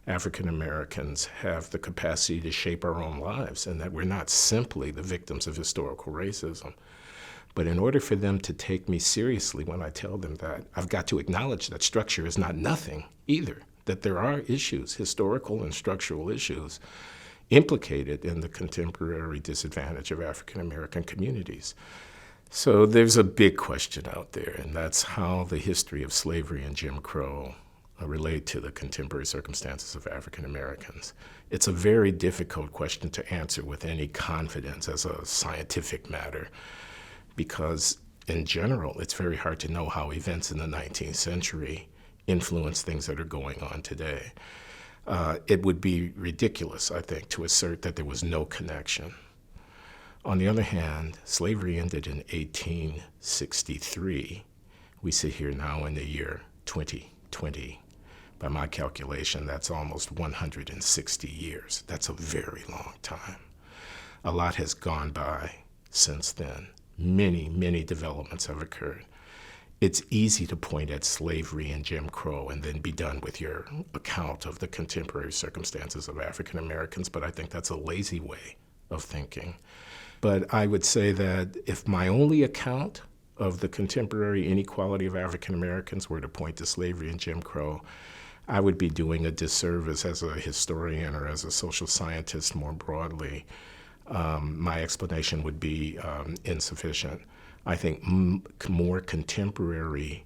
African Americans have the capacity to shape our own lives and that we're not simply the victims of historical racism. But in order for them to take me seriously when I tell them that, I've got to acknowledge that structure is not nothing either, that there are issues, historical and structural issues, implicated in the contemporary disadvantage of African American communities. So there's a big question out there, and that's how the history of slavery and Jim Crow relate to the contemporary circumstances of African Americans. It's a very difficult question to answer with any confidence as a scientific matter, because in general, it's very hard to know how events in the 19th century influence things that are going on today. It would be ridiculous, I think, to assert that there was no connection. On the other hand, slavery ended in 1863. We sit here now in the year 2020. By my calculation, that's almost 160 years. That's a very long time. A lot has gone by since then. Many, many developments have occurred. It's easy to point at slavery and Jim Crow and then be done with your account of the contemporary circumstances of African Americans, but I think that's a lazy way of thinking. But I would say that if my only account of the contemporary inequality of African Americans were to point to slavery and Jim Crow, I would be doing a disservice as a historian or as a social scientist more broadly. My explanation would be insufficient. I think more contemporary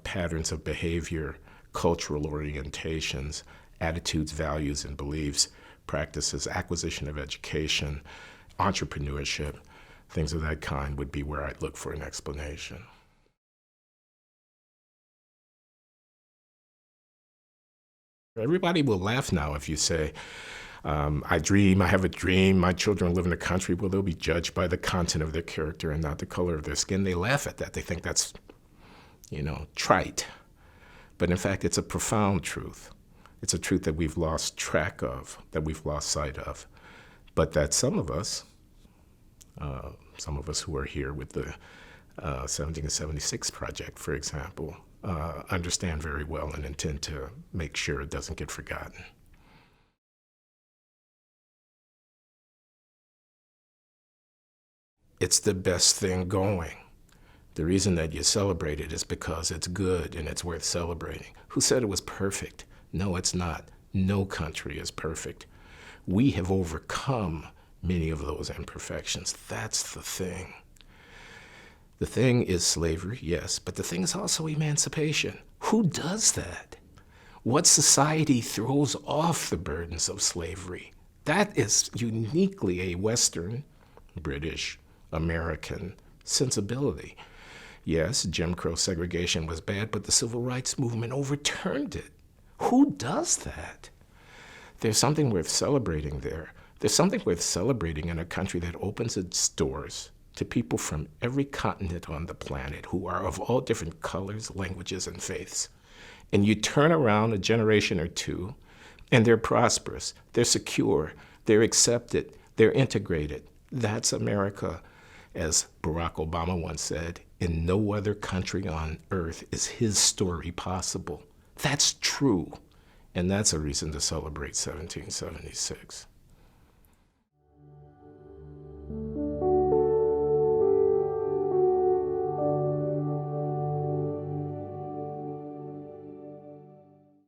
patterns of behavior, cultural orientations, attitudes, values, and beliefs, practices, acquisition of education, entrepreneurship, things of that kind would be where I'd look for an explanation. Everybody will laugh now if you say, I have a dream, my children live in the country. Well, they'll be judged by the content of their character and not the color of their skin. They laugh at that. They think that's, trite. But in fact, it's a profound truth. It's a truth that we've lost track of, that we've lost sight of. But that some of us who are here with the 1776 Project, for example, understand very well and intend to make sure it doesn't get forgotten. It's the best thing going. The reason that you celebrate it is because it's good and it's worth celebrating. Who said it was perfect? No, it's not. No country is perfect. We have overcome many of those imperfections. That's the thing. The thing is slavery, yes, but the thing is also emancipation. Who does that? What society throws off the burdens of slavery? That is uniquely a Western, British, American sensibility. Yes, Jim Crow segregation was bad, but the civil rights movement overturned it. Who does that? There's something worth celebrating there. There's something worth celebrating in a country that opens its doors to people from every continent on the planet who are of all different colors, languages, and faiths. And you turn around a generation or two, and they're prosperous, they're secure, they're accepted, they're integrated. That's America. As Barack Obama once said, in no other country on earth is his story possible. That's true, and that's a reason to celebrate 1776.